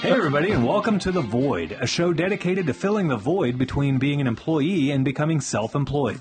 Hey everybody, and welcome to The Void, a show dedicated to filling the void between being an employee and becoming self-employed.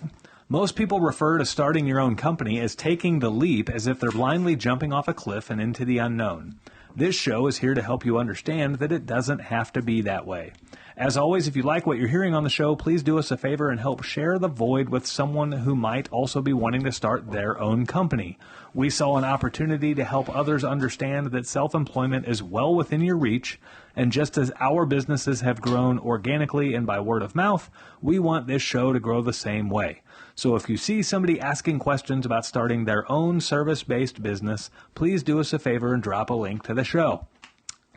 Most people refer to starting your own company as taking the leap, as if they're blindly jumping off a cliff and into the unknown. This show is here to help you understand that it doesn't have to be that way. As always, if you like what you're hearing on the show, please do us a favor and help share The Void with someone who might also be wanting to start their own company. We saw an opportunity to help others understand that self-employment is well within your reach, and just as our businesses have grown organically and by word of mouth, we want this show to grow the same way. So if you see somebody asking questions about starting their own service-based business, please do us a favor and drop a link to the show.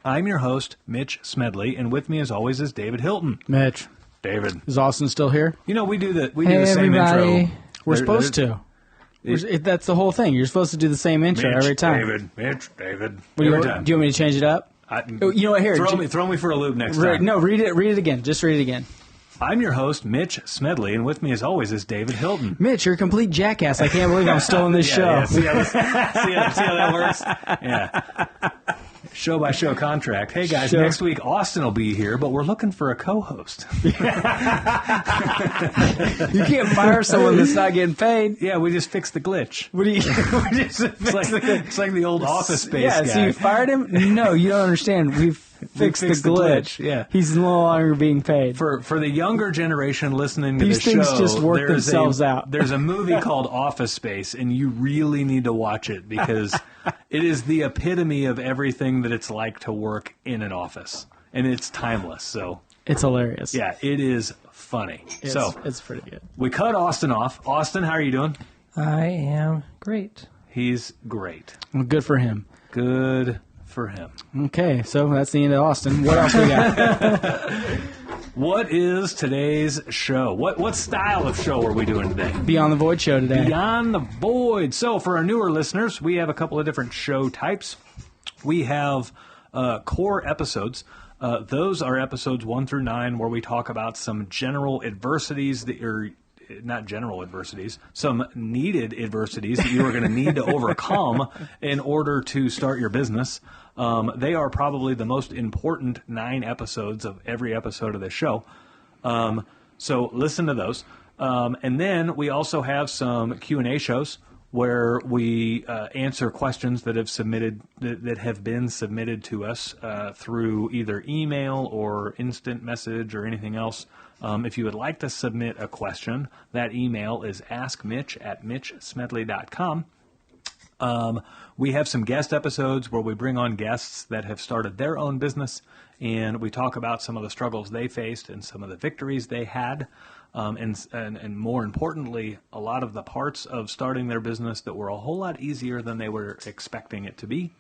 I'm your host, Mitch Smedley, and with me as always is David Hilton. Mitch. David. Is Austin still here? You know, we do the everybody. same intro. We're supposed to. That's the whole thing. You're supposed to do the same intro every time. David. Do you want me to change it up? You know what? Here, throw me for a loop next time. No, read it again. Just read it again. I'm your host, Mitch Smedley, and with me as always is David Hilton. Mitch, you're a complete jackass. I can't believe I'm still in this show. Yeah. See how that works? Yeah. Show-by-show contract. Hey, guys, next week Austin will be here, but we're looking for a co-host. You can't fire someone that's not getting paid. Yeah, we just fixed the glitch. What do you? It's like the old Office Space guy. Yeah, so you fired him? No, you don't understand. We've fixed the glitch. Yeah, he's no longer being paid. For the younger generation listening to these the things show, just work themselves out. There's a movie called Office Space, and you really need to watch it because it is the epitome of everything that it's like to work in an office, and it's timeless. So it's hilarious. Yeah, it is funny. It's pretty good. We cut Austin off. Austin, how are you doing? I am great. He's great. Well, good for him. Good for him. Okay, so that's the end of Austin. What else we got? What is today's show? What style of show are we doing today? Beyond the Void show today. Beyond the Void. So for our newer listeners, we have a couple of different show types. We have core episodes. Those are episodes 1 through 9 where we talk about some general adversities that are not general adversities, some needed adversities that you are going to need to overcome in order to start your business. They are probably the most important 9 episodes of every episode of this show. So listen to those. And then we also have some Q&A shows where we answer questions that have been submitted to us through either email or instant message or anything else. If you would like to submit a question, that email is askmitch@mitchsmedley.com. We have some guest episodes where we bring on guests that have started their own business, and we talk about some of the struggles they faced and some of the victories they had, and more importantly, a lot of the parts of starting their business that were a whole lot easier than they were expecting it to be.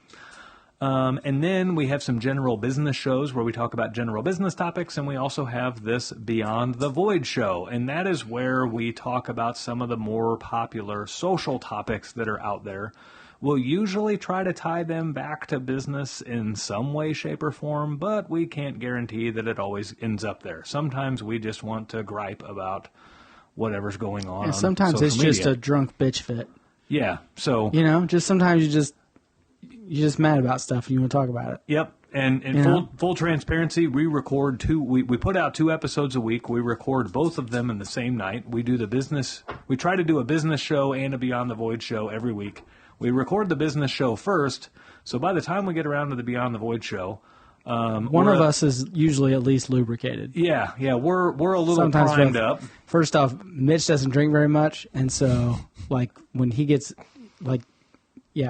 And then we have some general business shows where we talk about general business topics, and we also have this Beyond the Void show, and that is where we talk about some of the more popular social topics that are out there. We'll usually try to tie them back to business in some way, shape, or form, but we can't guarantee that it always ends up there. Sometimes we just want to gripe about whatever's going on. And sometimes it's just a drunk bitch fit. Yeah, so just sometimes you're just mad about stuff and you want to talk about it. Yep. And full transparency, we record we put out 2 episodes a week. We record both of them in the same night. We try to do a business show and a Beyond the Void show every week. We record the business show first, so by the time we get around to the Beyond the Void show, one of us is usually at least lubricated. Yeah, we're a little sometimes primed up. First off, Mitch doesn't drink very much, and so when he gets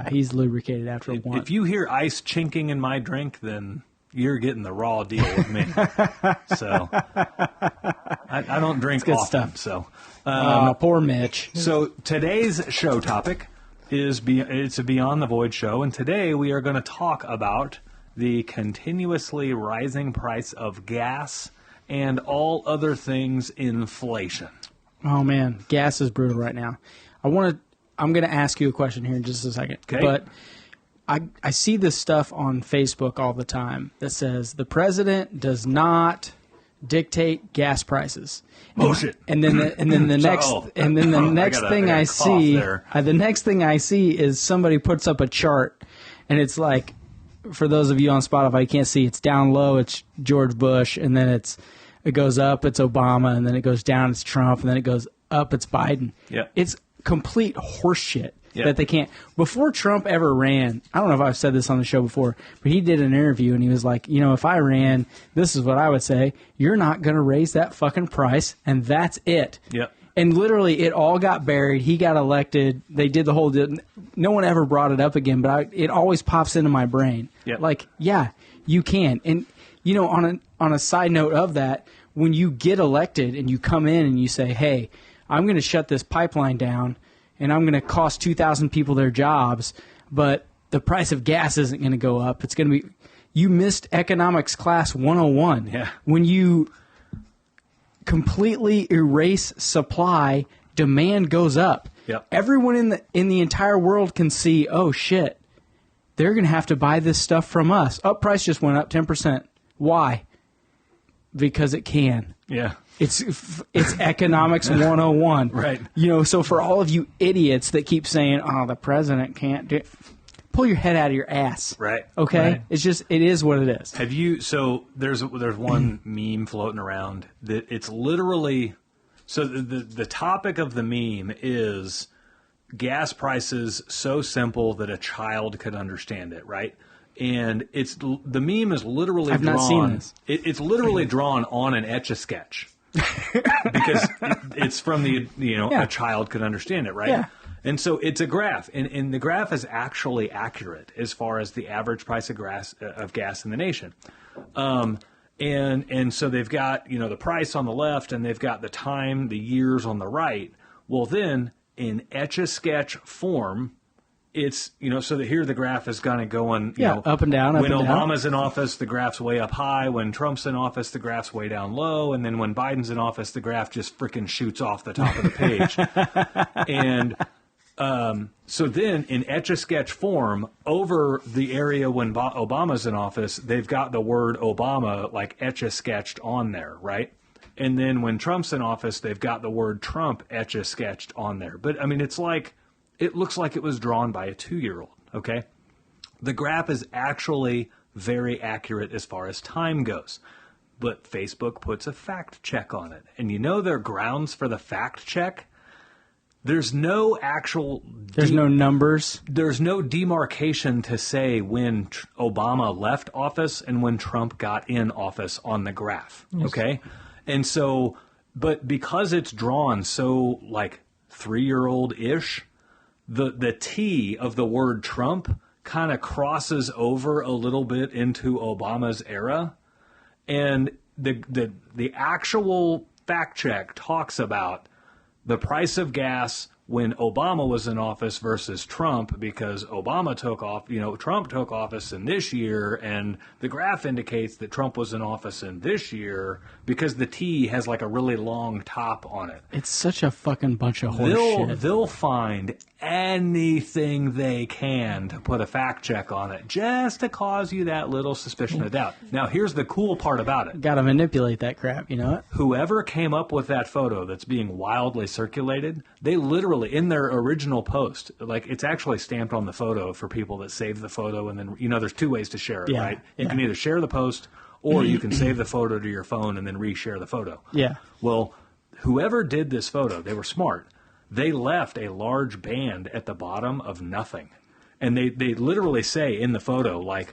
he's lubricated after one. If you hear ice chinking in my drink, then you're getting the raw deal with me. So I don't drink good often. Stuff. So poor Mitch. So today's show topic it's a Beyond the Void show, and today we are going to talk about the continuously rising price of gas and all other things inflation. Oh man, gas is brutal right now. I'm going to ask you a question here in just a second. Okay. But I see this stuff on Facebook all the time that says the president does not dictate gas prices. Bullshit. And then the next thing I see, the next thing I see is somebody puts up a chart, and it's like, for those of you on Spotify, you can't see. It's down low, it's George Bush, and then it goes up, it's Obama, and then it goes down, it's Trump, and then it goes up, it's Biden. Yeah. It's complete horseshit that they can't. Before Trump ever ran, I don't know if I've said this on the show before, but he did an interview, and he was like, if I ran, this is what I would say: you're not going to raise that fucking price, and that's it. Yep. And literally, it all got buried. He got elected. They did the whole. No one ever brought it up again, but it always pops into my brain. Yep. Like, yeah, you can. And on a side note of that, when you get elected and you come in and you say, "Hey, I'm going to shut this pipeline down, and I'm going to cost 2,000 people their jobs, but the price of gas isn't going to go up. It's going to be." You missed economics class 101. Yeah. When you completely erase supply, demand goes up. Yep. Everyone in the entire world can see, oh shit, they're going to have to buy this stuff from us. Price just went up 10%. Why? Because it can. Yeah. It's economics 101. Right. So for all of you idiots that keep saying, oh, the president can't do it, pull your head out of your ass. Right. Okay? Right. It is what it is. Have you, so there's one meme floating around that it's literally, so the topic of the meme is gas prices so simple that a child could understand it, right? And the meme is literally I've drawn. not seen this. It's literally drawn on an Etch-a-Sketch because it's from a child could understand it, right? Yeah. And so it's a graph, and the graph is actually accurate as far as the average price of gas in the nation. And so they've got the price on the left, and they've got the time, the years on the right. Well, then in Etch-a-Sketch form, it's so that here the graph is kind of going up and down. When Obama's in office, the graph's way up high. When Trump's in office, the graph's way down low. And then when Biden's in office, the graph just freaking shoots off the top of the page. And so then in Etch-a-Sketch form, over the area when Obama's in office, they've got the word Obama like Etch-a-Sketched on there, right? And then when Trump's in office, they've got the word Trump Etch-a-Sketched on there. But I mean, it looks like it was drawn by a 2-year-old, okay? The graph is actually very accurate as far as time goes. But Facebook puts a fact check on it. And their grounds for the fact check? There's no actual... There's no numbers? There's no demarcation to say when Obama left office and when Trump got in office on the graph, okay? And so, but because it's drawn so, 3-year-old-ish, the T of the word Trump kind of crosses over a little bit into Obama's era. And the actual fact check talks about the price of gas when Obama was in office versus Trump, because Obama took off, Trump took office in this year, and the graph indicates that Trump was in office in this year because the T has a really long top on it. It's such a fucking bunch of horse shit. They'll find anything they can to put a fact check on it just to cause you that little suspicion of doubt. Now, here's the cool part about it. Got to manipulate that crap, you know it? Whoever came up with that photo that's being wildly circulated, they literally, in their original post, it's actually stamped on the photo for people that save the photo, and then, there's 2 ways to share it, right? You can either share the post, or you can save the photo to your phone and then reshare the photo. Yeah. Well, whoever did this photo, they were smart. They left a large band at the bottom of nothing. And they literally say in the photo,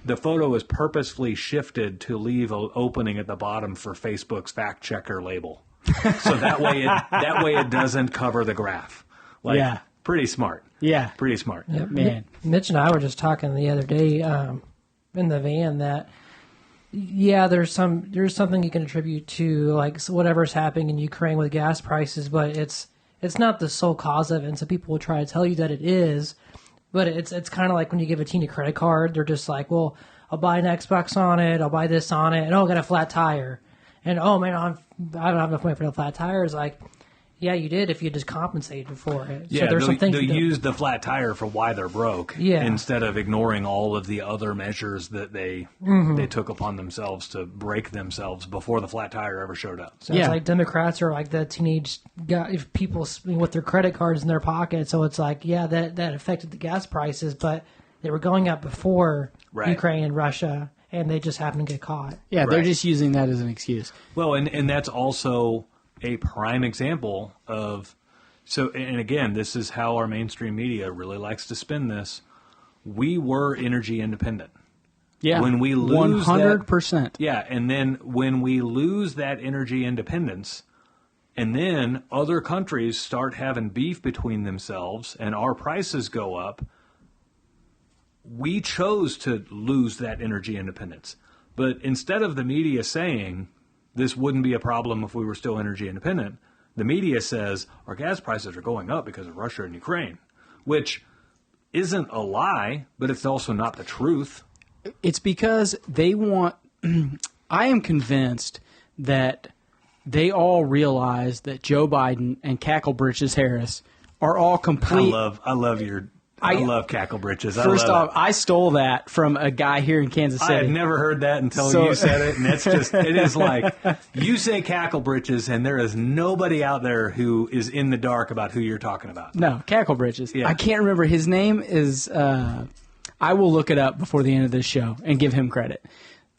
the photo is purposefully shifted to leave an opening at the bottom for Facebook's fact checker label. So that way it doesn't cover the graph. Pretty smart. Yeah. Pretty smart. Yeah, Man. Mitch and I were just talking the other day in the van that, there's something you can attribute to whatever's happening in Ukraine with gas prices, but it's not the sole cause of it. And so people will try to tell you that it is, but it's kind of like when you give a teen a credit card, they're just like, well, I'll buy an Xbox on it, I'll buy this on it, and I got a flat tire. And, oh, man, I don't have enough money for the flat tires. yeah, you did if you just compensated for it. Yeah, so there's some things they'll use the flat tire for why they're broke instead of ignoring all of the other measures that they took upon themselves to break themselves before the flat tire ever showed up. So it's like Democrats are like the teenage guy, people with their credit cards in their pocket. So it's like, yeah, that affected the gas prices, but they were going up before Ukraine and Russia, and they just happened to get caught. Yeah, they're just using that as an excuse. Well, and that's also a prime example of, so, and again, this is how our mainstream media really likes to spin this. We were energy independent. Yeah, when we lose 100%. Yeah, and then when we lose that energy independence, and then other countries start having beef between themselves and our prices go up, we chose to lose that energy independence. But instead of the media saying this wouldn't be a problem if we were still energy independent, the media says our gas prices are going up because of Russia and Ukraine, which isn't a lie, but it's also not the truth. It's because they want I am convinced that they all realize that Joe Biden and Cacklebritches Harris are all complete. I love Cacklebritches. First off, I stole that from a guy here in Kansas City. I had never heard that until you said it, and that's just, it is like, you say Cacklebritches, and there is nobody out there who is in the dark about who you're talking about. No, Cacklebritches. Yeah. I can't remember. His name is, I will look it up before the end of this show and give him credit.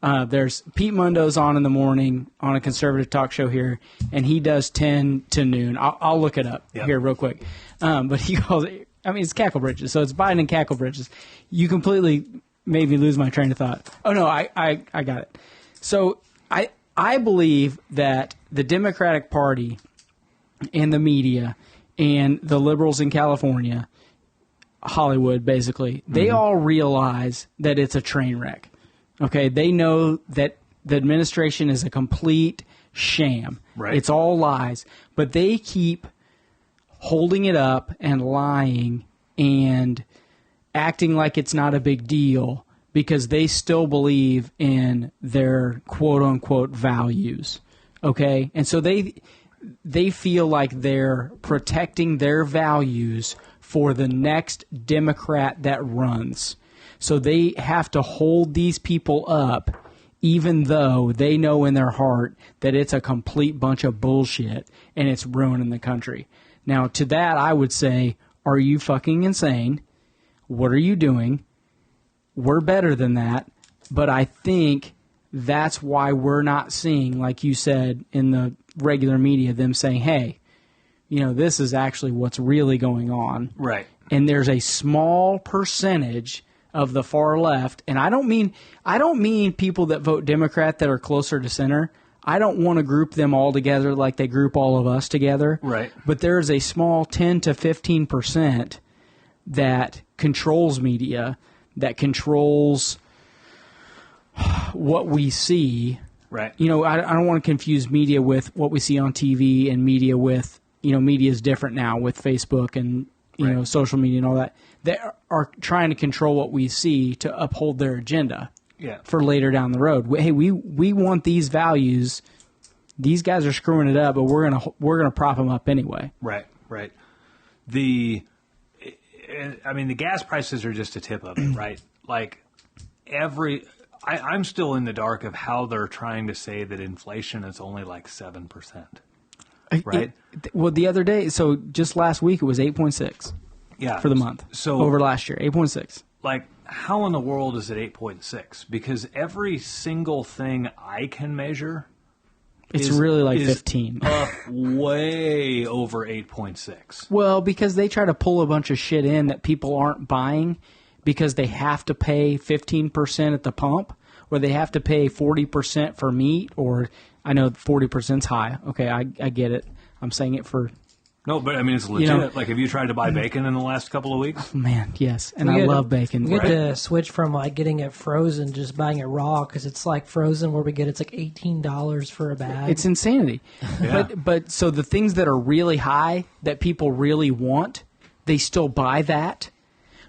There's Pete Mundo's on in the morning on a conservative talk show here, and he does 10 to noon. I'll look it up here real quick. But he calls it, I mean, it's Cacklebritches, so it's Biden and Cacklebritches. You completely made me lose my train of thought. Oh, no, I got it. So I believe that the Democratic Party and the media and the liberals in California, Hollywood basically, they all realize that it's a train wreck. Okay, they know that the administration is a complete sham. Right. It's all lies, but they keep holding it up and lying and acting like it's not a big deal because they still believe in their quote-unquote values, okay? And so they feel like they're protecting their values for the next Democrat that runs. So they have to hold these people up even though they know in their heart that it's a complete bunch of bullshit and it's ruining the country. Now, to that, I would say, are you fucking insane? What are you doing? We're better than that. But I think that's why we're not seeing, like you said, in the regular media, them saying, hey, you know, this is actually what's really going on. Right. And there's a small percentage of the far left, and I don't mean people that vote Democrat that are closer to center. I don't want to group them all together like they group all of us together. Right. But there is a small 10 to 15% that controls media, that controls what we see. Right. You know, I don't want to confuse media with what we see on TV and media with, you know, media is different now with Facebook and, you know, social media and all that. They are trying to control what we see to uphold their agenda. Yeah. For later down the road. Hey, we want these values. These guys are screwing it up, but we're gonna prop them up anyway. Right. The gas prices are just a tip of it, right? Like I'm still in the dark of how they're trying to say that inflation is only like 7%. Right. Well, the other day, so just last week, it was 8.6. Yeah. For the month. So over last year, 8.6. Like, how in the world is it 8.6? Because every single thing I can measure it's really like 15. Up way over 8.6. Well, because they try to pull a bunch of shit in that people aren't buying because they have to pay 15% at the pump or they have to pay 40% for meat or I know 40% is high. Okay, I get it. I'm saying it for... No, but I mean, it's legit. You know, like, have you tried to buy bacon in the last couple of weeks? Oh, man, yes. And I love bacon. We get to switch from, like, getting it frozen, just buying it raw, because it's, like, frozen where we get it's, like, $18 for a bag. It's insanity. Yeah. But so the things that are really high that people really want, they still buy that.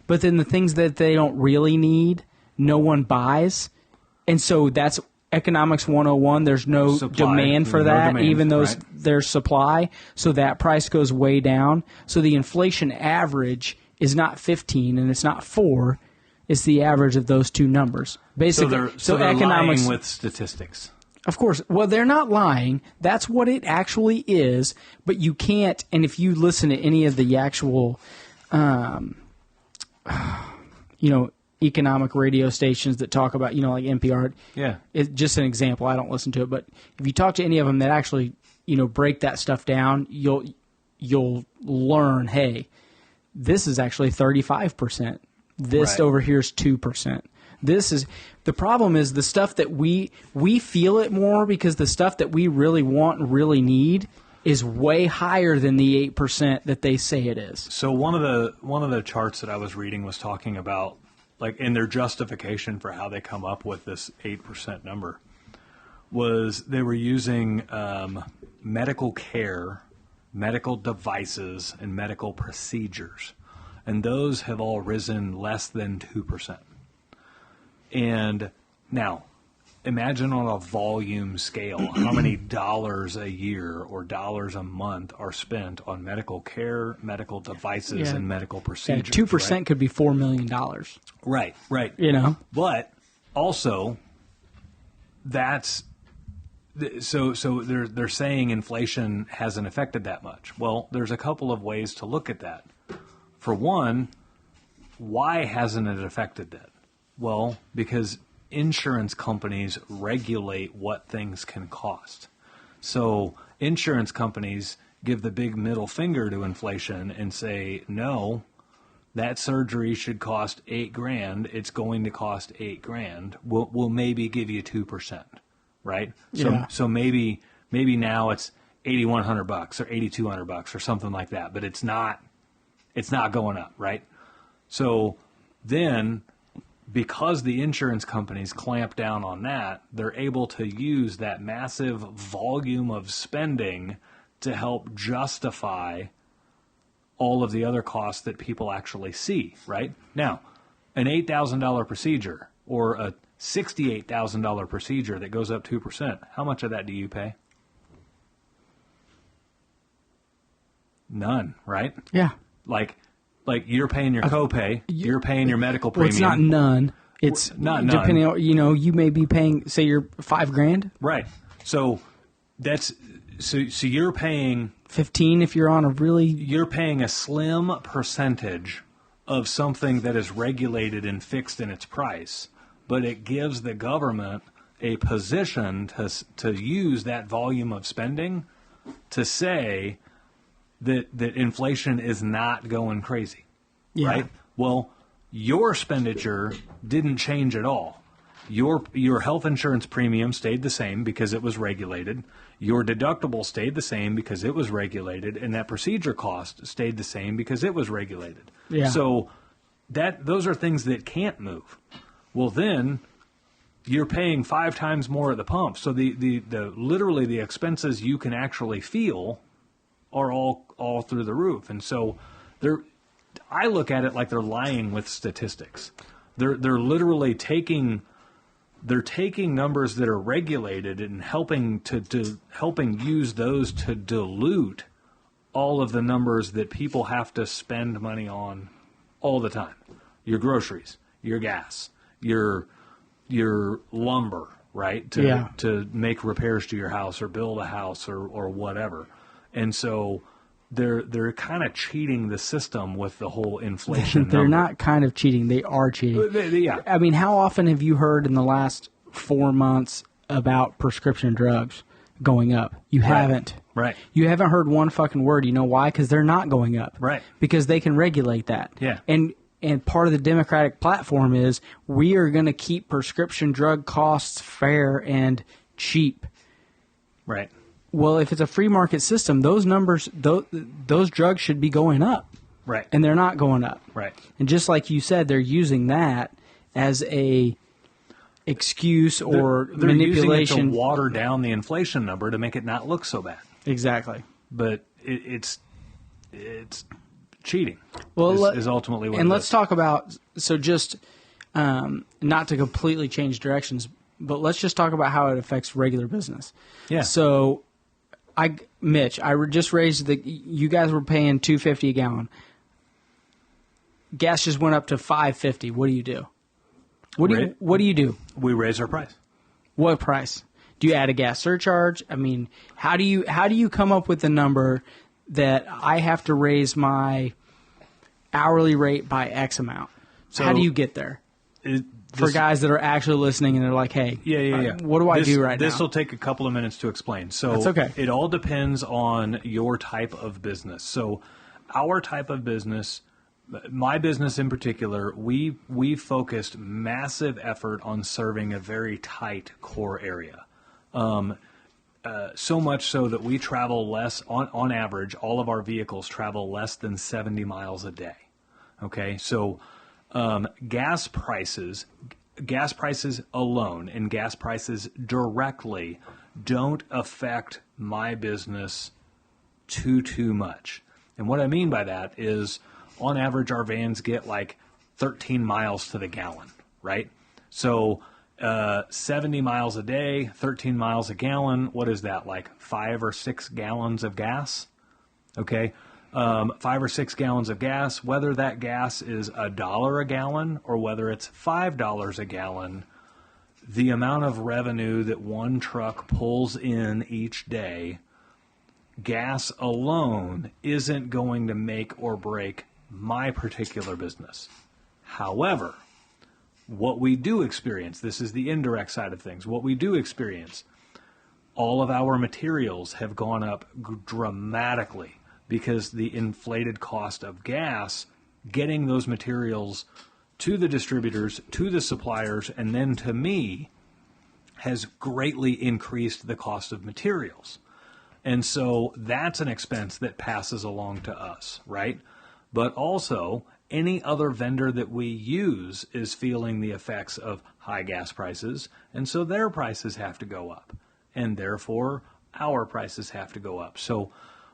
But then the things that they don't really need, no one buys. And so that's Economics 101, there's no Supply. demand for No that, demand, even though right. there's supply. So that price goes way down. So the inflation average is not 15 and it's not 4. It's the average of those two numbers. Basically, So they're economics lying with statistics. Of course. Well, they're not lying. That's what it actually is. But you can't, and if you listen to any of the actual, economic radio stations that talk about, like NPR. Yeah. It's just an example. I don't listen to it. But if you talk to any of them that actually, break that stuff down, you'll learn, hey, this is actually 35%. This Right. over here is 2%. This is the problem is the stuff that we feel it more because the stuff that we really want and really need is way higher than the 8% that they say it is. So one of the charts that I was reading was talking about, like, in their justification for how they come up with this 8% number, was they were using medical care, medical devices, and medical procedures, and those have all risen less than 2%. And now, imagine on a volume scale how many dollars a year or dollars a month are spent on medical care, medical devices, Yeah. and medical Yeah, procedures. 2% could be $4 million. Right, right. But also, that's so they're saying inflation hasn't affected that much. Well, there's a couple of ways to look at that. For one, why hasn't it affected that? Well, because insurance companies regulate what things can cost. So insurance companies give the big middle finger to inflation and say, no, that surgery should cost $8,000. It's going to cost $8,000. We'll maybe give you 2%, right? Yeah. So maybe now it's $8,100 or $8,200 or something like that, but it's not going up, right? So then, because the insurance companies clamp down on that, they're able to use that massive volume of spending to help justify all of the other costs that people actually see, right? Now, an $8,000 procedure or a $68,000 procedure that goes up 2%, how much of that do you pay? None, right? Yeah. Like you're paying your copay, you're paying your medical premium. Well, it's not none. It's Not none. depending on, you may be paying, say you're $5,000, Right. So that's so you're paying 15 if you're on you're paying a slim percentage of something that is regulated and fixed in its price, but it gives the government a position to use that volume of spending to say that inflation is not going crazy, right? Well, your expenditure didn't change at all. Your health insurance premium stayed the same because it was regulated. Your deductible stayed the same because it was regulated, and that procedure cost stayed the same because it was regulated. Yeah. So those are things that can't move. Well, then you're paying 5 times more at the pump. So the literally the expenses you can actually feel are all through the roof. And so I look at it like they're lying with statistics. They're literally taking numbers that are regulated and helping use those to dilute all of the numbers that people have to spend money on all the time. Your groceries, your gas, your lumber, right? To make repairs to your house or build a house or whatever. And so they're kind of cheating the system with the whole inflation They're number. not kind of cheating. They are cheating. Yeah. I mean, how often have you heard in the last 4 months about prescription drugs going up? You haven't. Right. You haven't heard one fucking word. You know why? Because they're not going up. Right. Because they can regulate that. Yeah. And part of the Democratic platform is we are going to keep prescription drug costs fair and cheap. Right. Well, if it's a free market system, those numbers, those drugs should be going up. Right. And they're not going up. Right. And just like you said, they're using that as a excuse or they're manipulation. using it to water down the inflation number to make it not look so bad. Exactly. But it's cheating. Well, is ultimately what. And it let's is. talk about, so just not to completely change directions, but let's just talk about how it affects regular business. Yeah. So, Mitch, just raised you guys were paying $2.50 a gallon. Gas just went up to $5.50. What do you do? What do you do? We raise our price. What price? Do you add a gas surcharge? I mean, how do you come up with the number that I have to raise my hourly rate by X amount? So how do you get there? For guys that are actually listening and they're like, hey, what do I do right now? This will take a couple of minutes to explain. So that's okay. It all depends on your type of business. So our type of business, my business in particular, we focused massive effort on serving a very tight core area. So much so that we travel less, on average, all of our vehicles travel less than 70 miles a day. Okay, so gas prices alone and gas prices directly don't affect my business too much. And what I mean by that is, on average, our vans get like 13 miles to the gallon, right? So 70 miles a day, 13 miles a gallon. What is that, like 5 or 6 gallons of gas? Okay, 5 or 6 gallons of gas, whether that gas is $1 a gallon or whether it's $5 a gallon, the amount of revenue that one truck pulls in each day, gas alone isn't going to make or break my particular business. However, what we do experience, this is the indirect side of things, what we do experience, all of our materials have gone up dramatically because the inflated cost of gas, getting those materials to the distributors, to the suppliers, and then to me, has greatly increased the cost of materials. And so that's an expense that passes along to us, right? But also, any other vendor that we use is feeling the effects of high gas prices, and so their prices have to go up, and therefore our prices have to go up. So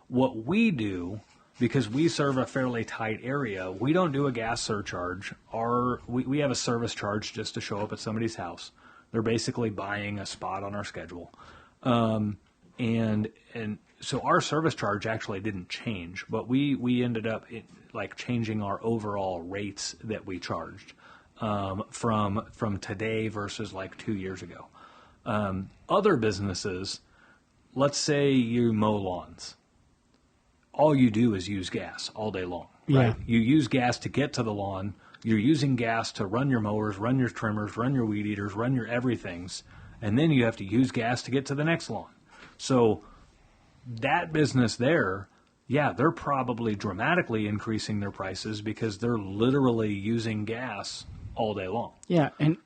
what we do, because we serve a fairly tight area, we don't do a gas surcharge. We have a service charge just to show up at somebody's house. They're basically buying a spot on our schedule. And so our service charge actually didn't change, but we ended up changing our overall rates that we charged from today versus like 2 years ago. Other businesses, let's say you mow lawns. All you do is use gas all day long, right? Yeah. You use gas to get to the lawn. You're using gas to run your mowers, run your trimmers, run your weed eaters, run your everythings, and then you have to use gas to get to the next lawn. So that business there, yeah, they're probably dramatically increasing their prices because they're literally using gas all day long. Yeah, and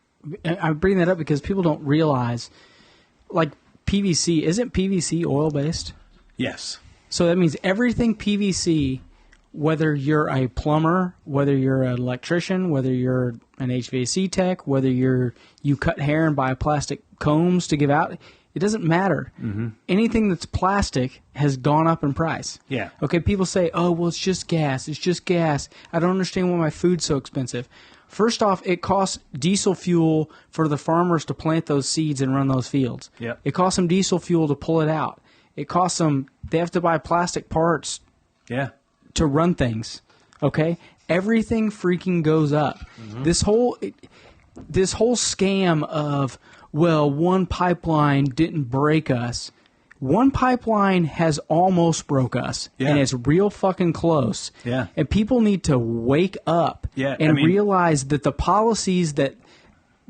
I bring that up because people don't realize, like PVC, isn't PVC oil-based? Yes. So that means everything PVC, whether you're a plumber, whether you're an electrician, whether you're an HVAC tech, whether you cut hair and buy plastic combs to give out, it doesn't matter. Mm-hmm. Anything that's plastic has gone up in price. Yeah. Okay, people say, oh, well, it's just gas. It's just gas. I don't understand why my food's so expensive. First off, it costs diesel fuel for the farmers to plant those seeds and run those fields. Yep. It costs them diesel fuel to pull it out. It costs them, they have to buy plastic parts to run things. Okay? Everything freaking goes up. Mm-hmm. This whole scam of, well, one pipeline didn't break us. One pipeline has almost broke us, and it's real fucking close. Yeah. And people need to wake up and realize that the policies that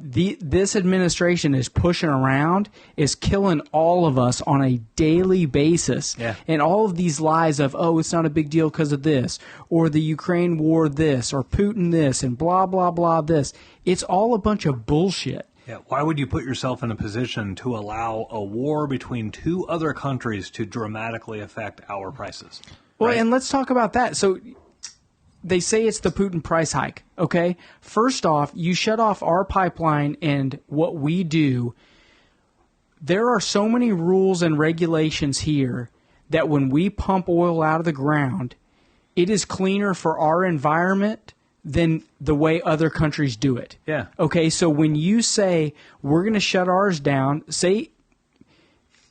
this administration is pushing around is killing all of us on a daily basis. Yeah. And all of these lies of, oh, it's not a big deal because of this, or the Ukraine war this, or Putin this, and blah, blah, blah this. It's all a bunch of bullshit. Yeah. Why would you put yourself in a position to allow a war between two other countries to dramatically affect our prices? Well, and let's talk about that. So they say it's the Putin price hike, okay? First off, you shut off our pipeline and what we do. There are so many rules and regulations here that when we pump oil out of the ground, it is cleaner for our environment than the way other countries do it. Yeah. Okay, so when you say we're going to shut ours down, say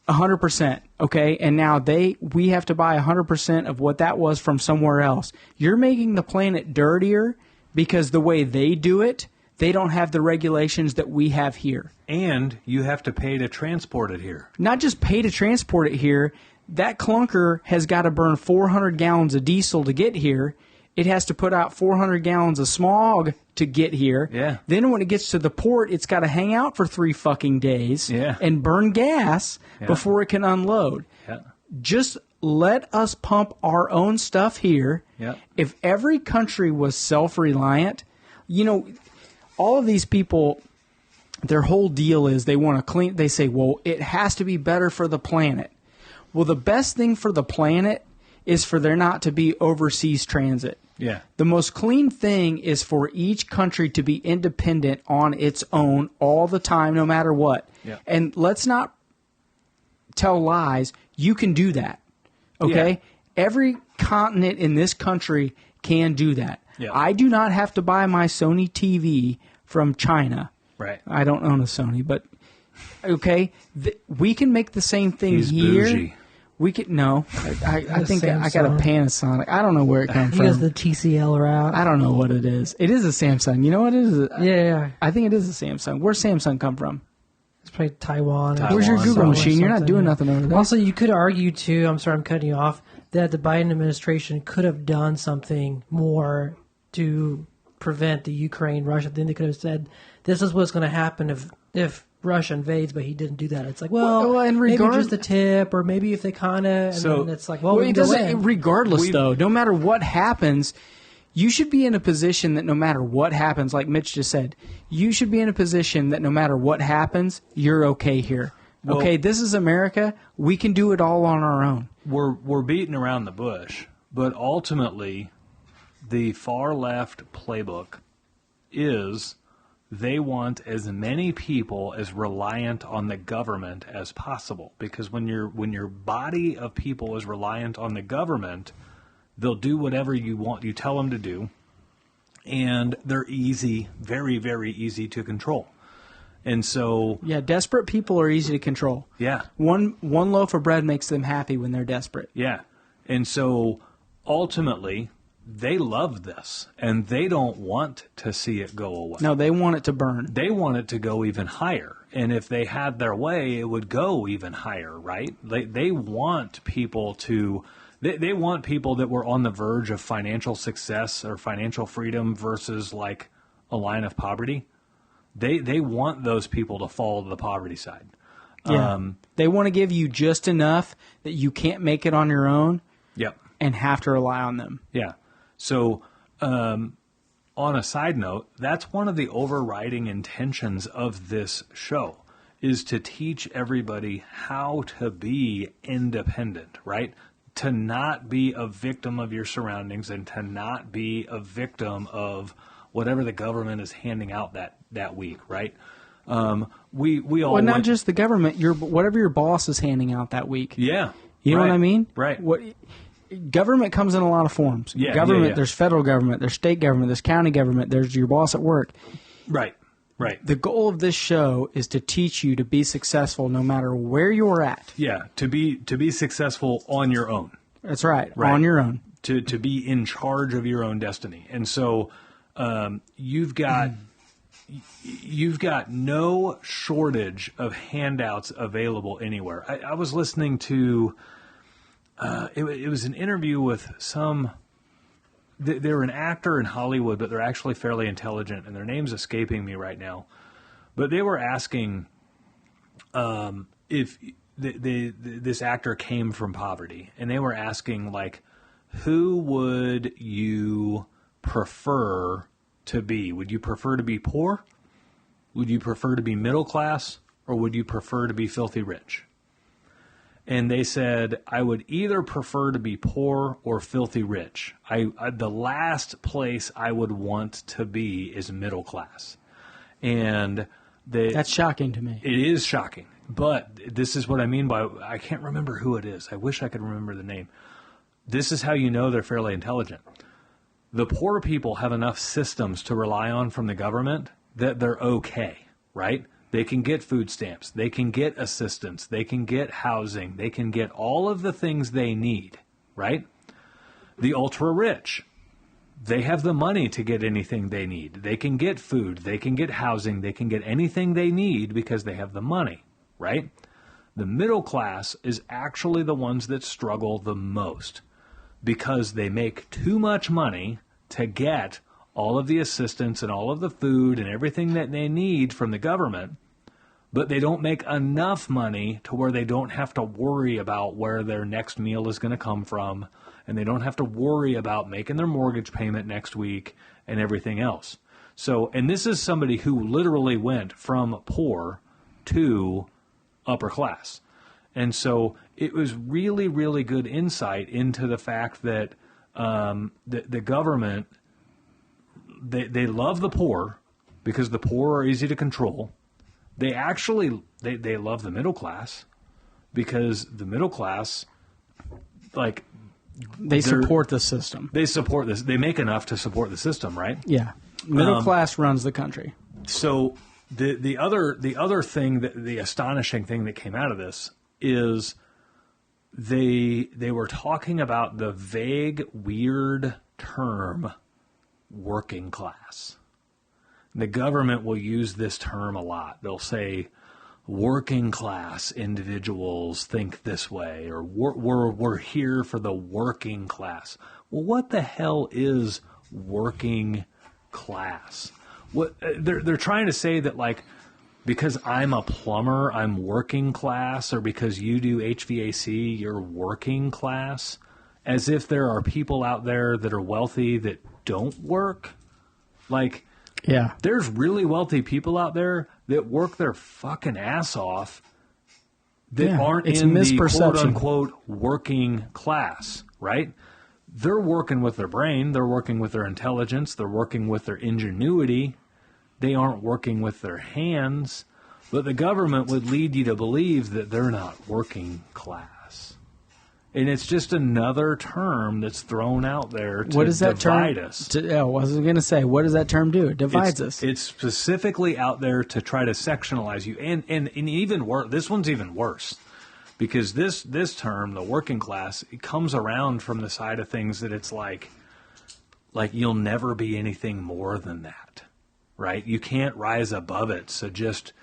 100%, okay, and now we have to buy 100% of what that was from somewhere else. You're making the planet dirtier because the way they do it, they don't have the regulations that we have here. And you have to pay to transport it here. Not just pay to transport it here. That clunker has got to burn 400 gallons of diesel to get here. It has to put out 400 gallons of smog to get here. Yeah. Then when it gets to the port, it's got to hang out for 3 fucking days and burn gas before it can unload. Yeah. Just let us pump our own stuff here. Yeah. If every country was self-reliant, all of these people, their whole deal is they want to clean. They say, well, it has to be better for the planet. Well, the best thing for the planet is for there not to be overseas transit. Yeah. The most clean thing is for each country to be independent on its own all the time, no matter what. Yeah. And let's not tell lies. You can do that. Okay? Yeah. Every continent in this country can do that. Yeah. I do not have to buy my Sony TV from China. Right. I don't own a Sony, but okay, we can make the same thing He's here. bougie. We could I think I got a Samsung. Panasonic. I don't know where it comes He from. goes the TCL route. I don't know what it is. It is a Samsung. You know what it is? Yeah. I think it is a Samsung. Where's Samsung come from? It's probably Taiwan. Where's your Google or machine? You're not something, doing yeah. nothing over there. Also, you could argue too. I'm sorry, I'm cutting you off. That the Biden administration could have done something more to prevent the Ukraine-Russia. Then they could have said, "This is what's going to happen if Russia invades," but he didn't do that. It's like, and maybe just a tip, or maybe if they kind of, and So- then it's like, well, we can it go doesn't. in. Regardless, though, no matter what happens, you should be in a position that no matter what happens, like Mitch just said, you should be in a position that no matter what happens, you're okay here. Well- Okay, this is America. We can do it all on our own. We're beating around the bush, but ultimately, the far left playbook is they want as many people as reliant on the government as possible. Because when your body of people is reliant on the government, they'll do whatever you tell them to do, and they're easy, very, very easy to control. And so, Yeah, desperate people are easy to control. yeah. One loaf of bread makes them happy when they're desperate. Yeah. And so ultimately, they love this and they don't want to see it go away. No, they want it to burn. They want it to go even higher. And if they had their way, it would go even higher, right? They want people to. They want people that were on the verge of financial success or financial freedom versus like a line of poverty. They want those people to fall to the poverty side. Yeah. They want to give you just enough that you can't make it on your own Yep. and have to rely on them. Yeah. So, on a side note, that's one of the overriding intentions of this show is to teach everybody how to be independent, right? To not be a victim of your surroundings and to not be a victim of whatever the government is handing out that week, right? We all Well, not went- just the government, whatever your boss is handing out that week. yeah. You know what right, I mean? Right. Government comes in a lot of forms. Yeah, Government, yeah. there's federal government, there's state government, there's county government, there's your boss at work. Right. Right. The goal of this show is to teach you to be successful no matter where you're at. Yeah. To be successsul on your own. That's right, Right. on your own. To be in charge of your own destiny. And so you've got no shortage of handouts available anywhere. I was listening to it was an interview with some. They're an actor in Hollywood, but they're actually fairly intelligent, and their name's escaping me right now. But they were asking if this actor came from poverty, and they were asking like, who would you prefer to be? Would you prefer to be poor? Would you prefer to be middle class? Or would you prefer to be filthy rich? And they said, I would either prefer to be poor or filthy rich. The last place I would want to be is middle class. And That's shocking to me. it is shocking. But this is what I mean by, I can't remember who it is. I wish I could remember the name. This is how you know they're fairly intelligent. the poor people have enough systems to rely on from the government that they're okay, right? They can get food stamps, they can get assistance, they can get housing, they can get all of the things they need, right? The ultra rich, they have the money to get anything they need. They can get food, they can get housing, they can get anything they need because they have the money, right? The middle class is actually the ones that struggle the most because they make too much money to get all of the assistance and all of the food and everything that they need from the government, but they don't make enough money to where they don't have to worry about where their next meal is going to come from, and they don't have to worry about making their mortgage payment next week and everything else. So, and this is somebody who literally went from poor to upper class. And so it was really, really good insight into the fact that the government, they love the poor because the poor are easy to control. They actually, they love the middle class because the middle class, like... They support the system. They support this. They make enough to support the system, right? Yeah. Middle class runs the country. So the other thing, the astonishing thing that came out of this is they were talking about the vague, weird term working class. The government will use this term a lot. They'll say working class individuals think this way, or we're here for the working class. Well, what the hell is working class? What they're trying to say that, like, because I'm a plumber, I'm working class, or because you do HVAC, you're working class, as if there are people out there that are wealthy that don't work. Like, yeah, there's really wealthy people out there that work their fucking ass off that aren't in the quote-unquote working class, right? They're working with their brain, they're working with their intelligence, they're working with their ingenuity. They aren't working with their hands, but the government would lead you to believe that they're not working class. And it's just another term that's thrown out there to divide us. I was going to say, what does that term do? It divides us. It's specifically out there to try to sectionalize you. And even worse, this one's even worse. Because this term, the working class, it comes around from the side of things that it's like you'll never be anything more than that, right? You can't rise above it, so just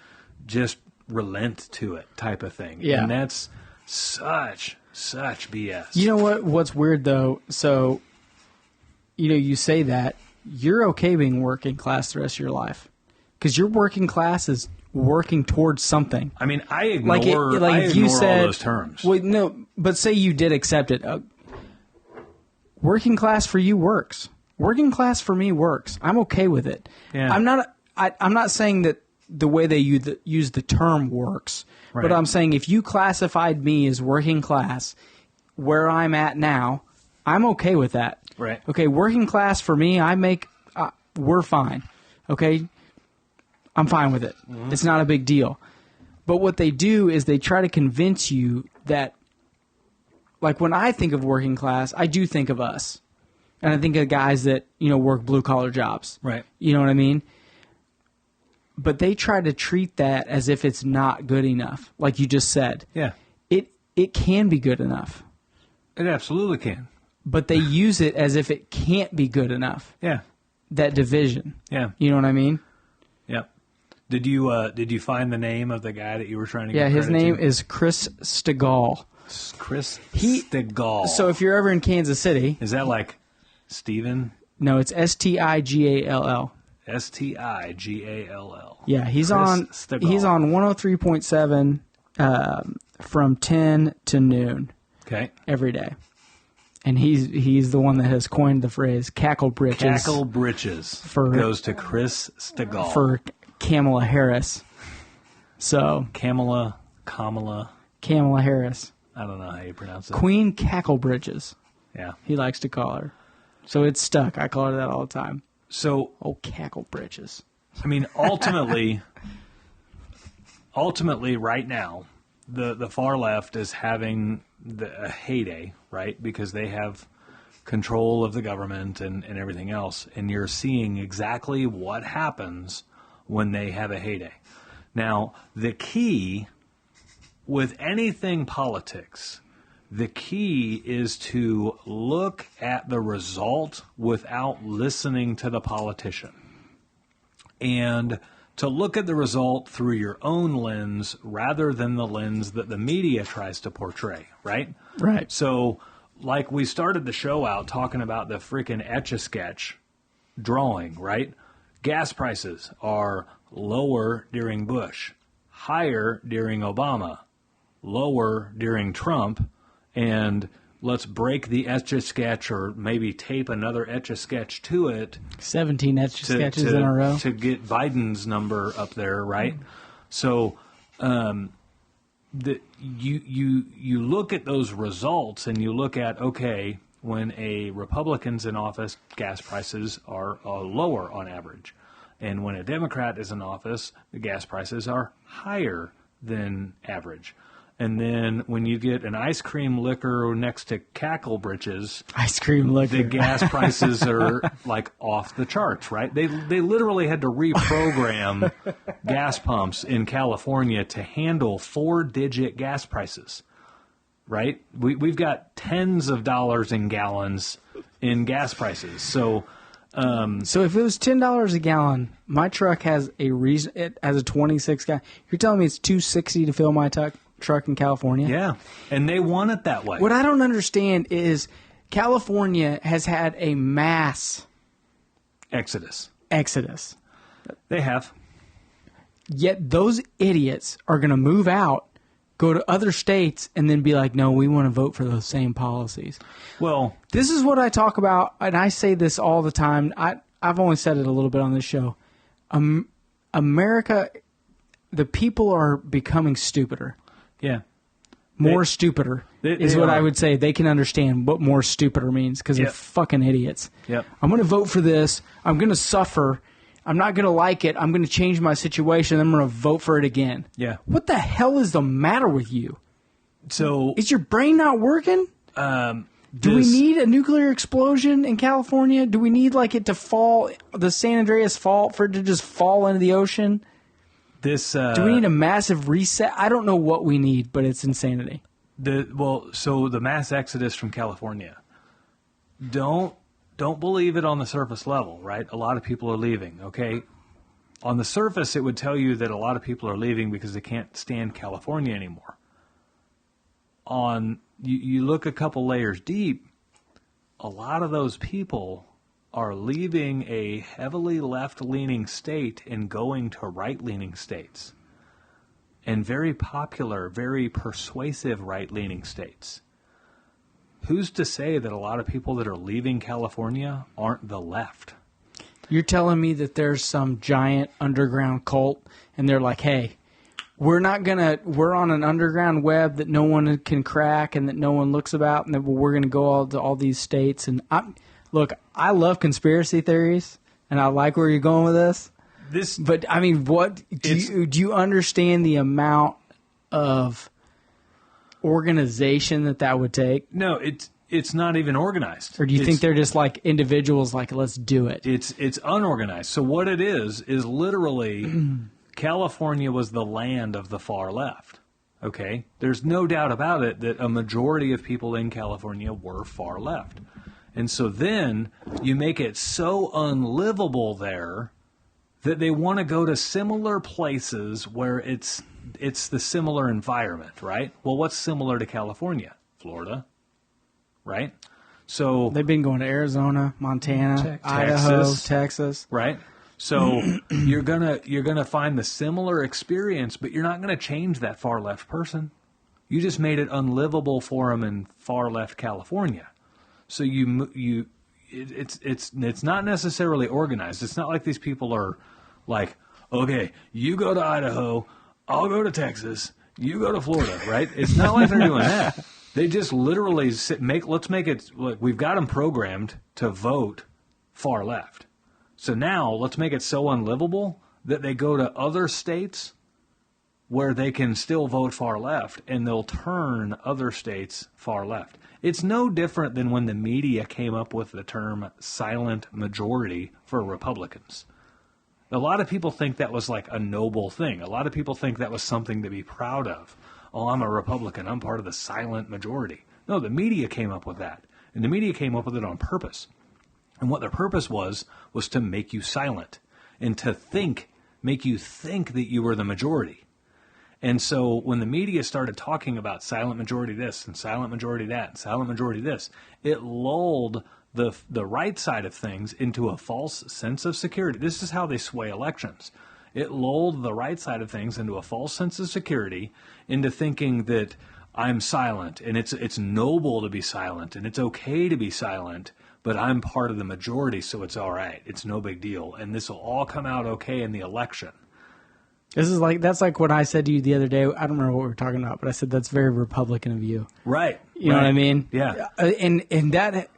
relent to it type of thing. Yeah. And that's such BS. You know what's weird, though? So, you say that. You're okay being working class the rest of your life. Because your working class is working towards something. I mean, I ignore all those terms. Well, no, but say you did accept it. Working class for you works. Working class for me works. I'm okay with it. Yeah. I'm not saying that the way they use the term works, right. But I'm saying if you classified me as working class, where I'm at now, I'm okay with that. Right. Okay, working class for me, we're fine. Okay, I'm fine with it. Mm-hmm. It's not a big deal. But what they do is they try to convince you that, like, when I think of working class, I do think of us. And I think of guys that, work blue-collar jobs. Right. You know what I mean? But they try to treat that as if it's not good enough, like you just said. Yeah. It can be good enough. It absolutely can. But they use it as if it can't be good enough. Yeah. That division. Yeah. You know what I mean? Yep. Did you find the name of the guy that you were trying to get Yeah, his name to? is Chris Stigall. Chris Stigall. So if you're ever in Kansas City... Is that like Steven? No, it's Stigall. Stigall. Yeah, he's Chris on Stigall. He's on 103.7 from 10 to noon. Okay. Every day. And he's the one that has coined the phrase cackle britches. Cackle britches goes to Chris Stigall. For Kamala Harris. So Kamala Harris. I don't know how you pronounce it. Queen Cackle Britches. Yeah. He likes to call her. So it's stuck. I call her that all the time. So, Cackle Britches. I mean, ultimately right now, the far left is having a heyday, right? Because they have control of the government and everything else, and you're seeing exactly what happens when they have a heyday. Now, the key with anything politics, the key is to look at the result without listening to the politician, and to look at the result through your own lens rather than the lens that the media tries to portray, right? Right. So, like we started the show out talking about the freaking Etch-a-Sketch drawing, right? Gas prices are lower during Bush, higher during Obama, lower during Trump, and let's break the Etch-a-Sketch or maybe tape another Etch-a-Sketch to it. 17 Etch-a-Sketches in a row. To get Biden's number up there, right? So you look at those results and you look at, okay, when a Republican's in office, gas prices are lower on average. And when a Democrat is in office, the gas prices are higher than average. And then when you get an ice cream liquor next to cackle britches, Ice cream liquor. the gas prices are like off the charts, right? They literally had to reprogram gas pumps in California to handle 4-digit gas prices, right? We've got tens of dollars in gallons in gas prices. So if it was $10 a gallon, my truck has it has a 26 gallon. You're telling me it's $2.60 to fill my truck in California? yeah, and they want it that way. What I don't understand is California has had a mass exodus. They have. Yet those idiots are going to move out, go to other states, and then be like, no, we want to vote for those same policies. Well, This is what I talk about, and I say this all the time. I've only said it a little bit on this show. America, the people are becoming stupider. yeah. More stupider is they what are. I would say. They can understand what more stupider means because they're Yep. fucking idiots. Yep. I'm going to vote for this. I'm going to suffer. I'm not going to like it. I'm going to change my situation. I'm going to vote for it again. Yeah. What the hell is the matter with you? So Is your brain not working? Do we need a nuclear explosion in California? Do we need like it to fall, the San Andreas fault, for it to just fall into the ocean? Do we need a massive reset? I don't know what we need, but it's insanity. So the mass exodus from California. Don't believe it on the surface level, right? A lot of people are leaving, okay? On the surface, it would tell you that a lot of people are leaving because they can't stand California anymore. You look a couple layers deep, a lot of those people are leaving a heavily left-leaning state and going to right-leaning states. And very popular, very persuasive right-leaning states. Who's to say that a lot of people that are leaving California aren't the left? You're telling me that there's some giant underground cult, and they're like, hey, we're on an underground web that no one can crack and that no one looks about, and that we're going to go to all these states. And look, I love conspiracy theories, and I like where you're going with this. But I mean, do you understand the amount of organization that would take? No, it's not even organized. Or do you think they're just like individuals, like, let's do it? It's unorganized. So what it is literally California was the land of the far left. Okay? There's no doubt about it that a majority of people in California were far left. And so then you make it so unlivable there that they want to go to similar places where it's the similar environment, right? Well, what's similar to California? Florida, right? So they've been going to Arizona, Montana, Idaho, Texas, right? So you're gonna find the similar experience, but you're not gonna change that far left person. You just made it unlivable for them in far left California. So it's not necessarily organized. It's not like these people are like, okay, you go to Idaho, I'll go to Texas, you go to Florida, right? It's not like they're doing that. They just literally let's make it like we've got them programmed to vote far left. So now let's make it so unlivable that they go to other states where they can still vote far left, and they'll turn other states far left. It's no different than when the media came up with the term silent majority for Republicans. A lot of people think that was like a noble thing. A lot of people think that was something to be proud of. Oh, I'm a Republican. I'm part of the silent majority. No, the media came up with that. And the media came up with it on purpose. And what their purpose was to make you silent and to make you think that you were the majority. And so when the media started talking about silent majority this and silent majority that and silent majority this, it lulled the right side of things into a false sense of security. This is how they sway elections. It lulled the right side of things into a false sense of security, into thinking that I'm silent and it's noble to be silent and it's okay to be silent, but I'm part of the majority, so it's all right. It's no big deal. And this will all come out okay in the election. That's like what I said to you the other day. I don't remember what we were talking about, but I said that's very Republican of you. Right. You know what I mean? Yeah. And that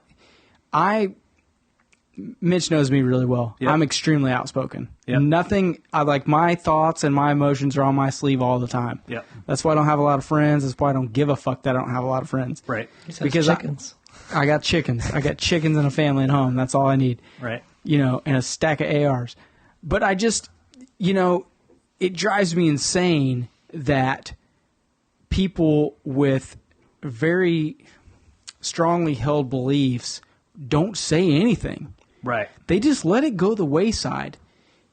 Mitch knows me really well. Yep. I'm extremely outspoken. Yep. Nothing, my thoughts and my emotions are on my sleeve all the time. Yep. That's why I don't have a lot of friends. That's why I don't give a fuck that I don't have a lot of friends. Right. Because chickens. I got chickens. I got chickens and a family at home. That's all I need. Right. And a stack of ARs. But I just, it drives me insane that people with very strongly held beliefs don't say anything. Right. They just let it go the wayside.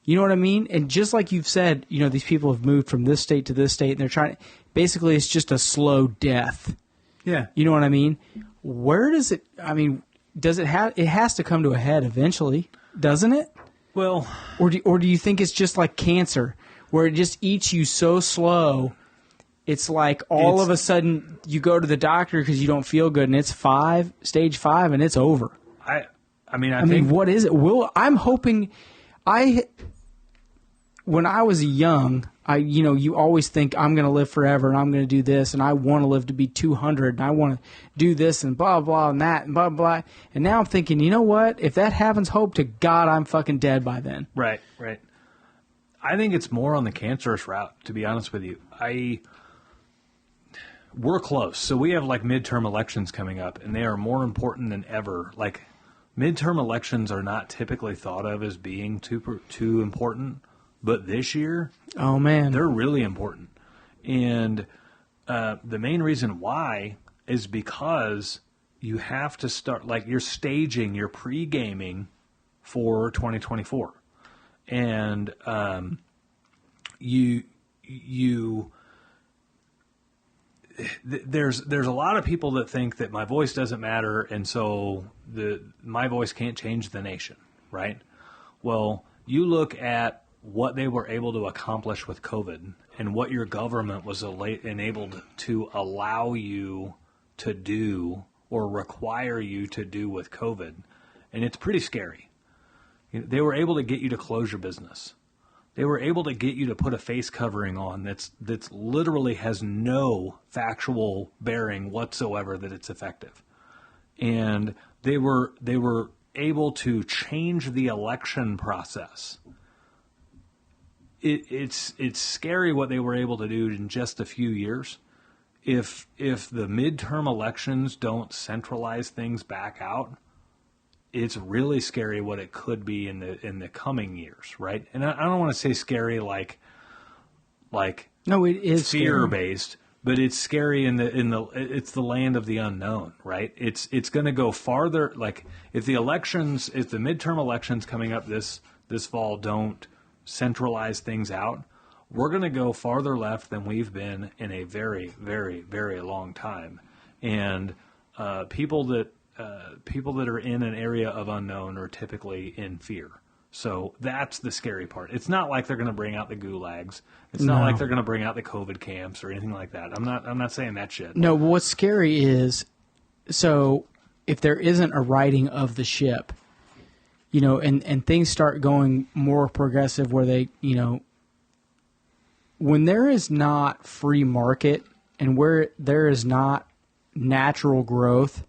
You know what I mean? And just like you've said, these people have moved from this state to this state, and they're trying. Basically, it's just a slow death. Yeah. You know what I mean? Where does it? I mean, does it have? It has to come to a head eventually, doesn't it? Well, or do you think it's just like cancer, where it just eats you so slow? It's like all of a sudden you go to the doctor because you don't feel good, and it's stage 5, and it's over. I mean, what is it? I'm hoping. When I was young, you always think I'm going to live forever, and I'm going to do this, and I want to live to be 200, and I want to do this, and blah blah, and that, and blah blah. And now I'm thinking, you know what? If that happens, hope to God I'm fucking dead by then. Right. I think it's more on the cancerous route, to be honest with you. We're close. So we have midterm elections coming up, and they are more important than ever. Midterm elections are not typically thought of as being too important, but this year, oh man, they're really important. And the main reason why is because you have to start, you're staging, you're pre-gaming for 2024. And there's a lot of people that think that my voice doesn't matter, and so my voice can't change the nation, right? Well, you look at what they were able to accomplish with COVID and what your government was enabled to allow you to do or require you to do with COVID, and it's pretty scary. They were able to get you to close your business. They were able to get you to put a face covering on that's literally has no factual bearing whatsoever that it's effective. And they were able to change the election process. It's scary what they were able to do in just a few years. If the midterm elections don't centralize things back out, it's really scary what it could be in the coming years, right? And I don't want to say scary like no, it is fear based, but it's scary it's the land of the unknown, right? It's going to go farther. If the midterm elections coming up this fall don't centralize things out, we're going to go farther left than we've been in a very, very, very long time. And people that are in an area of unknown are typically in fear. So that's the scary part. It's not like they're going to bring out the gulags. It's not like they're going to bring out the COVID camps or anything like that. I'm not saying that shit. No, what's scary is, so if there isn't a righting of the ship, and things start going more progressive where they, when there is not free market and where there is not natural growth,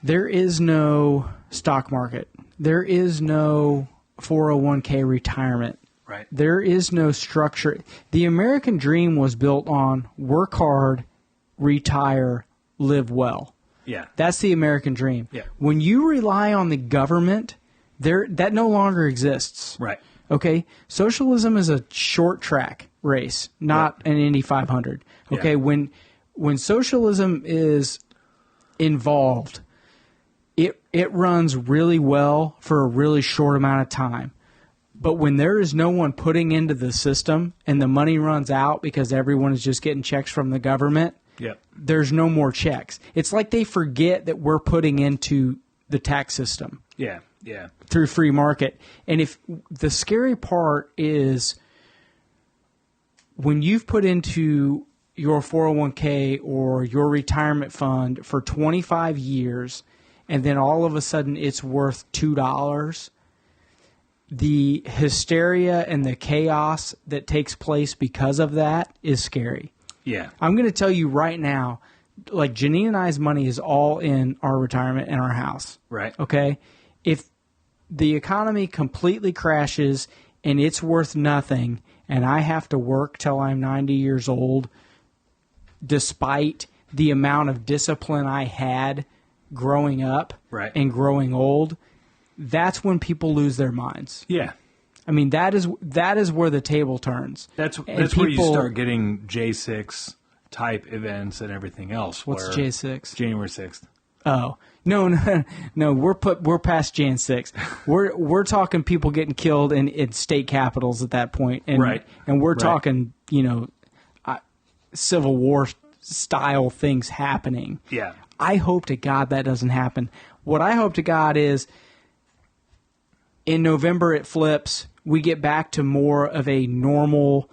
there is no stock market. There is no 401k retirement. Right. There is no structure. The American dream was built on work hard, retire, live well. Yeah. That's the American dream. Yeah. When you rely on the government, that no longer exists. Right. Okay? Socialism is a short track race, not an Indy 500. Okay? Yeah. When socialism is involved, it runs really well for a really short amount of time. But when there is no one putting into the system and the money runs out because everyone is just getting checks from the government, there's no more checks. It's like they forget that we're putting into the tax system. Yeah. Through free market. And if the scary part is when you've put into your 401k or your retirement fund for 25 years and then all of a sudden it's worth $2, the hysteria and the chaos that takes place because of that is scary. Yeah. I'm going to tell you right now, like Janine and I's money is all in our retirement and our house. Right. Okay? If the economy completely crashes and it's worth nothing and I have to work till I'm 90 years old, despite the amount of discipline I had growing up and growing old, that's when people lose their minds. Yeah. I mean, that is where the table turns. That's where you start getting J6 type events and everything else. What's J6? January 6th. Oh, no, we're past Jan 6. We're talking people getting killed in state capitals at that point. And, and we're talking, Civil War style things happening. Yeah. I hope to God that doesn't happen. What I hope to God is in November it flips. We get back to more of a normal,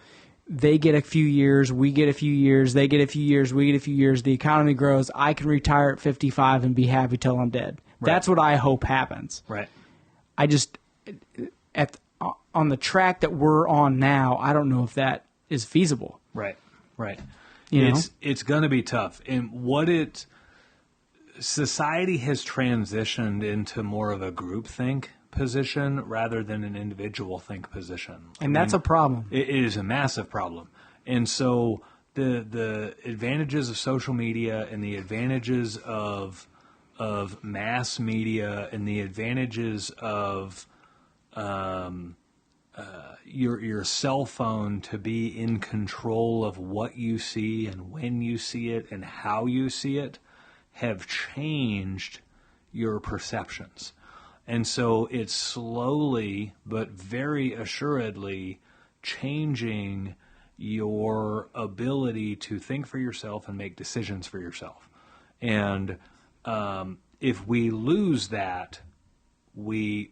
they get a few years, we get a few years, they get a few years, we get a few years. The economy grows. I can retire at 55 and be happy till I'm dead. Right. That's what I hope happens. Right. I just, on the track that we're on now, I don't know if that is feasible. Right. You know? It's going to be tough. And society has transitioned into more of a groupthink position rather than an individual think position. And that's a problem. It is a massive problem. And so the advantages of social media and the advantages of mass media and the advantages of your cell phone to be in control of what you see and when you see it and how you see it have changed your perceptions. And so it's slowly but very assuredly changing your ability to think for yourself and make decisions for yourself. And if we lose that, I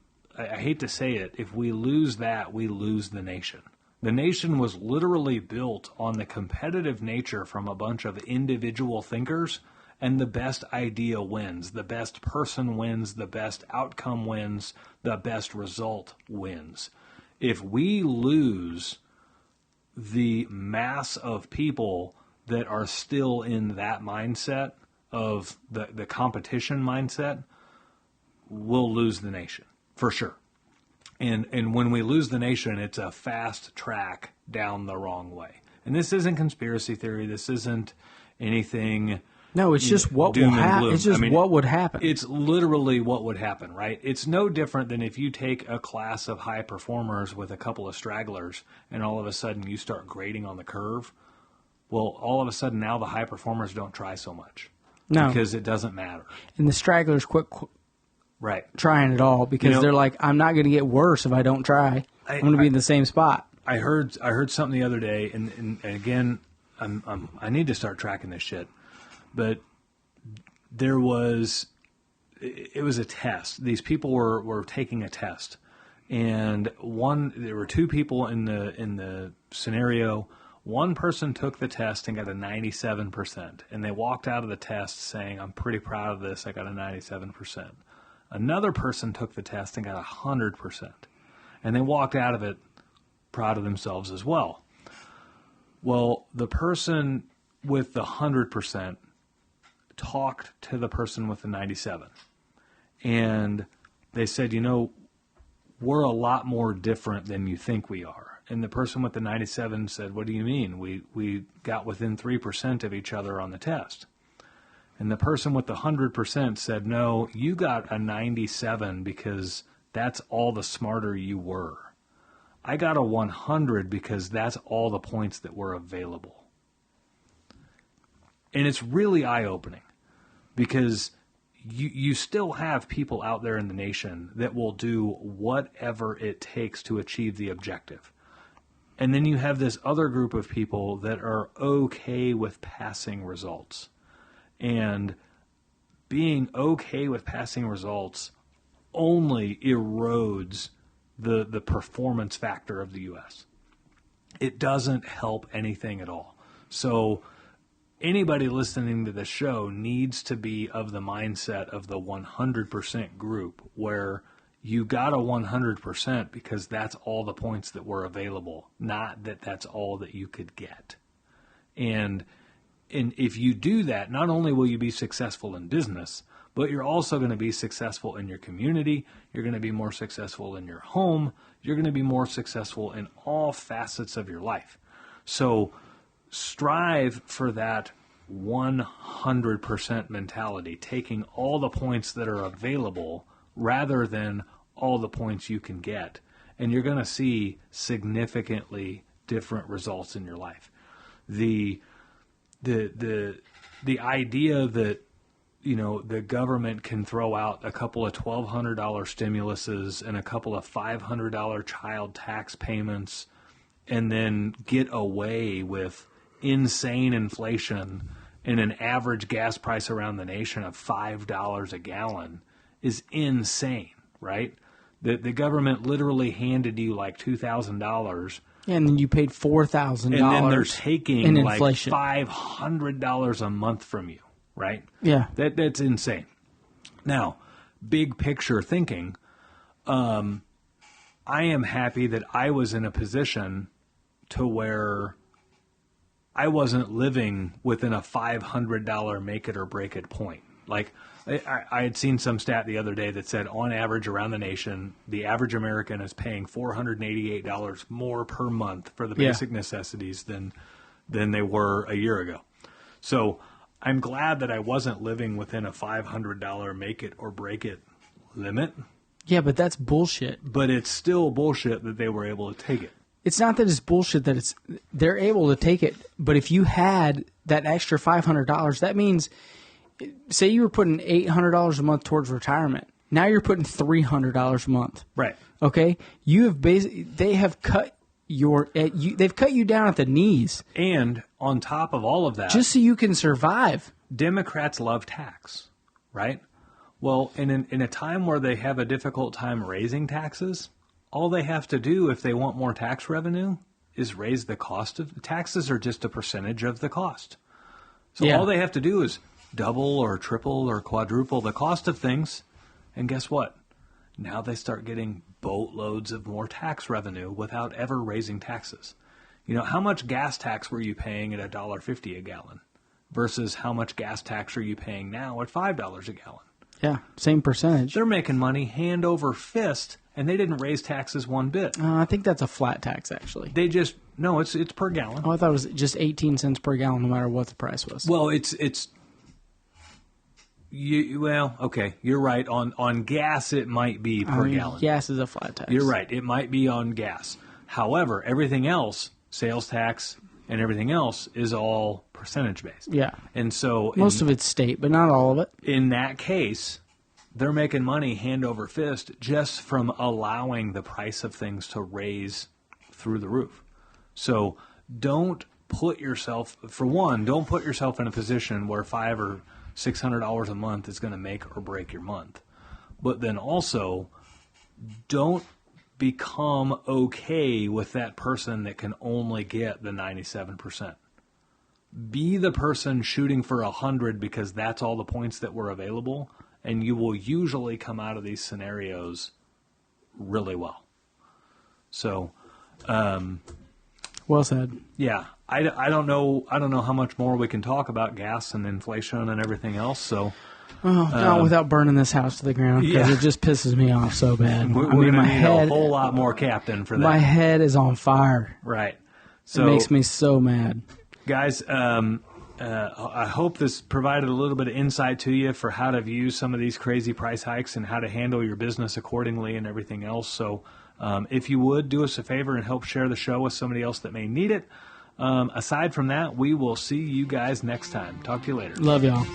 hate to say it, if we lose that, we lose the nation. The nation was literally built on the competitive nature from a bunch of individual thinkers, and the best idea wins. The best person wins. The best outcome wins. The best result wins. If we lose the mass of people that are still in that mindset of the competition mindset, we'll lose the nation, for sure. And when we lose the nation, it's a fast track down the wrong way. And this isn't conspiracy theory. This isn't anything... No, it's just what will happen. It's just what would happen. It's literally what would happen, right? It's no different than if you take a class of high performers with a couple of stragglers and all of a sudden you start grading on the curve. Well, all of a sudden now the high performers don't try so much. No. Because it doesn't matter. And the stragglers quit trying it all because they're like, I'm not going to get worse if I don't try. I'm going to be in the same spot. I heard something the other day, and again, I need to start tracking this shit. But it was a test. These people were taking a test, and there were two people in the scenario. One person took the test and got a 97%, and they walked out of the test saying, "I'm pretty proud of this. I got a 97%." Another person took the test and got 100%, and they walked out of it proud of themselves as well. Well, the person with the 100% talked to the person with the 97. And they said, we're a lot more different than you think we are. And the person with the 97 said, what do you mean? We got within 3% of each other on the test. And the person with the 100% said, no, you got a 97 because that's all the smarter you were. I got a 100 because that's all the points that were available. And it's really eye-opening because you still have people out there in the nation that will do whatever it takes to achieve the objective. And then you have this other group of people that are okay with passing results. And being okay with passing results only erodes the performance factor of the U.S. It doesn't help anything at all. So anybody listening to this show needs to be of the mindset of the 100% group where you got a 100% because that's all the points that were available, not that that's all that you could get. And if you do that, not only will you be successful in business, but you're also going to be successful in your community. You're going to be more successful in your home. You're going to be more successful in all facets of your life. So strive for that 100% mentality, taking all the points that are available rather than all the points you can get. And you're going to see significantly different results in your life. The idea that, you know, the government can throw out a couple of $1,200 stimuluses and a couple of $500 child tax payments and then get away with insane inflation and an average gas price around the nation of $5 a gallon is insane, right? The government literally handed you like $2,000. And then you paid $4,000. And then they're taking like inflation. $500 a month from you, right? Yeah. That's insane. Now, big picture thinking, I am happy that I was in a position to where I wasn't living within a $500 make it or break it point. Like, I had seen some stat the other day that said on average around the nation, the average American is paying $488 more per month for the basic necessities than they were a year ago. So I'm glad that I wasn't living within a $500 make it or break it limit. Yeah, but that's bullshit. But it's still bullshit that they were able to take it. It's not that it's bullshit that they're able to take it, but if you had that extra $500, that means, say you were putting $800 a month towards retirement. Now you're putting $300 a month. Right. Okay? They've cut you down at the knees. And on top of all of that, just so you can survive. Democrats love tax, right? Well, in a time where they have a difficult time raising taxes, all they have to do if they want more tax revenue is raise the cost of taxes are just a percentage of the cost. So all they have to do is double or triple or quadruple the cost of things. And guess what? Now they start getting boatloads of more tax revenue without ever raising taxes. You know, how much gas tax were you paying at $1.50 a gallon versus how much gas tax are you paying now at $5 a gallon? Yeah, same percentage. They're making money hand over fist, and they didn't raise taxes one bit. I think that's a flat tax, actually. They just, no, it's per gallon. Oh, I thought it was just 18 cents per gallon no matter what the price was. Well, okay, you're right. On gas, it might be per gallon. Gas is a flat tax. You're right. It might be on gas. However, everything else, sales tax and everything else, is all percentage-based. Yeah. And so most of it's state, but not all of it. In that case, they're making money hand over fist just from allowing the price of things to raise through the roof. So don't put yourself, for one, don't put yourself in a position where $500 or $600 a month is going to make or break your month. But then also, don't become okay with that person that can only get the 97%. Be the person shooting for 100 because that's all the points that were available, and you will usually come out of these scenarios really well. So, well said. Yeah, I don't know how much more we can talk about gas and inflation and everything else. So, not without burning this house to the ground because it just pisses me off so bad. We're going to need a whole lot more Captain for that. My head is on fire. Right. So it makes me so mad. Guys, I hope this provided a little bit of insight to you for how to view some of these crazy price hikes and how to handle your business accordingly and everything else. So if you would, do us a favor and help share the show with somebody else that may need it. Aside from that, we will see you guys next time. Talk to you later. Love y'all.